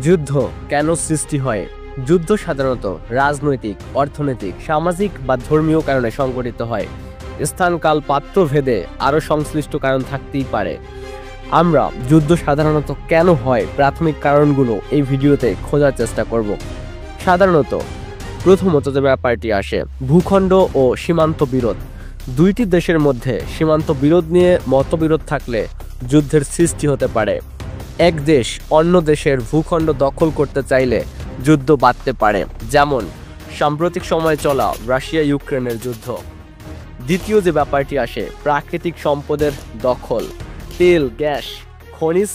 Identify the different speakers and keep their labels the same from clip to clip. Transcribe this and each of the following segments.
Speaker 1: যুদ্ধ কেন সৃষ্টি হয়? যুদ্ধ সাধারণত রাজনৈতিক, অর্থনৈতিক, সামাজিক বা ধর্মীয় কারণে সংঘটিত হয়। স্থান, কাল, পাত্র ভেদে আরও সংশ্লিষ্ট কারণ থাকতেই পারে। আমরা যুদ্ধ সাধারণত কেন হয় প্রাথমিক কারণগুলো এই ভিডিওতে খোঁজার চেষ্টা করব। সাধারণত প্রথমত যে ব্যাপারটি আসে, ভূখণ্ড ও সীমান্ত বিরোধ। দুইটি দেশের মধ্যে সীমান্ত বিরোধ নিয়ে মতবিরোধ থাকলে যুদ্ধের সৃষ্টি হতে পারে। এক দেশ অন্য দেশের ভূখণ্ড দখল করতে চাইলে যুদ্ধ বাঁধতে পারে, যেমন সাম্প্রতিক সময়ে চলা রাশিয়া ইউক্রেনের যুদ্ধ। দ্বিতীয় যে ব্যাপারটি আসে, প্রাকৃতিক সম্পদের দখল। তেল, গ্যাস, খনিজ,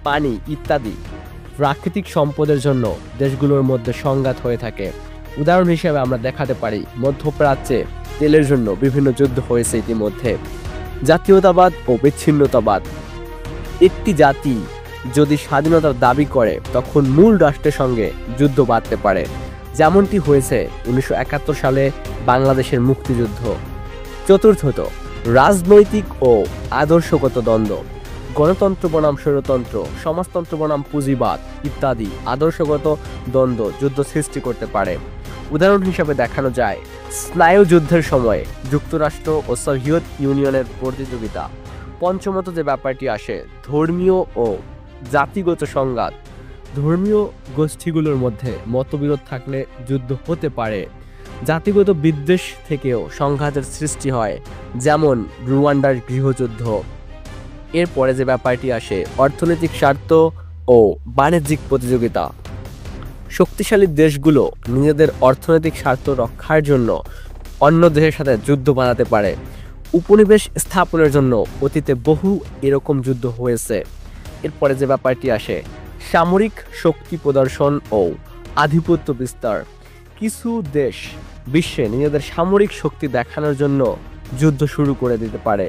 Speaker 1: পানি ইত্যাদি প্রাকৃতিক সম্পদের জন্য দেশগুলোর মধ্যে সংঘাত হয়ে থাকে। উদাহরণ হিসেবে আমরা দেখাতে পারি, মধ্যপ্রাচ্যে তেলের জন্য বিভিন্ন যুদ্ধ হয়েছে ইতিমধ্যে। জাতীয়তাবাদ ও বিচ্ছিন্নতাবাদ। একটি জাতি যদি স্বাধীনতার দাবি করে তখন মূল রাষ্ট্রের সঙ্গে যুদ্ধ বাঁধতে পারে, যেমনটি হয়েছে 1971 সালে বাংলাদেশের মুক্তিযুদ্ধ। চতুর্থত, রাজনৈতিক ও আদর্শগত দ্বন্দ্ব। গণতন্ত্র বনাম স্বৈরতন্ত্র, সমাজতন্ত্র বনাম পুঁজিবাদ ইত্যাদি আদর্শগত দ্বন্দ্ব যুদ্ধ সৃষ্টি করতে পারে। উদাহরণ হিসাবে দেখানো যায় স্নায়ু যুদ্ধের সময় যুক্তরাষ্ট্র ও সোভিয়েত ইউনিয়নের প্রতিযোগিতা। পঞ্চমত যে ব্যাপারটি আসে, ধর্মীয় ও জাতিগত সংঘাত। ধর্মীয় গোষ্ঠীগুলোর মধ্যে মতবিরোধ থাকলে যুদ্ধ হতে পারে। জাতিগত বিদ্বেষ থেকেও সংঘাতের সৃষ্টি হয়, যেমন রুয়ান্ডার গৃহযুদ্ধ। এরপরে যে ব্যাপারটি আসে, অর্থনৈতিক স্বার্থ ও বাণিজ্যিক প্রতিযোগিতা। শক্তিশালী দেশগুলো নিজেদের অর্থনৈতিক স্বার্থ রক্ষার জন্য অন্য দেশের সাথে যুদ্ধ বানাতে পারে। উপনিবেশ স্থাপনের জন্য অতীতে বহু এরকম যুদ্ধ হয়েছে। এরপরে যে ব্যাপারটি আসে, সামরিক শক্তি প্রদর্শন ও আধিপত্য বিস্তার। কিছু দেশ বিশ্বে নিজেদের সামরিক শক্তি দেখানোর জন্য যুদ্ধ শুরু করে দিতে পারে,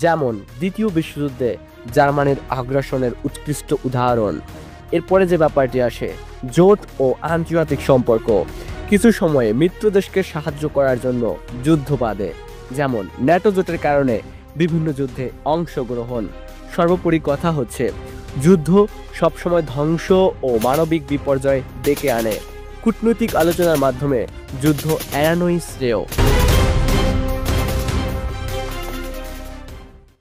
Speaker 1: যেমন দ্বিতীয় বিশ্বযুদ্ধে জার্মানির আগ্রাসনের উৎকৃষ্ট উদাহরণ। এরপরে যে ব্যাপারটি আসে, জোট ও আন্তর্জাতিক সম্পর্ক। কিছু সময়ে মিত্র দেশকে সাহায্য করার জন্য যুদ্ধ বাধে, যেমন ন্যাটো জোটের কারণে বিভিন্ন যুদ্ধে অংশগ্রহণ। সর্বোপরি কথা হচ্ছে, যুদ্ধ সবসময় ধ্বংস ও মানবিক বিপর্যয় ডেকে আনে। কূটনৈতিক আলোচনার মাধ্যমে যুদ্ধ এড়ানোই শ্রেয়।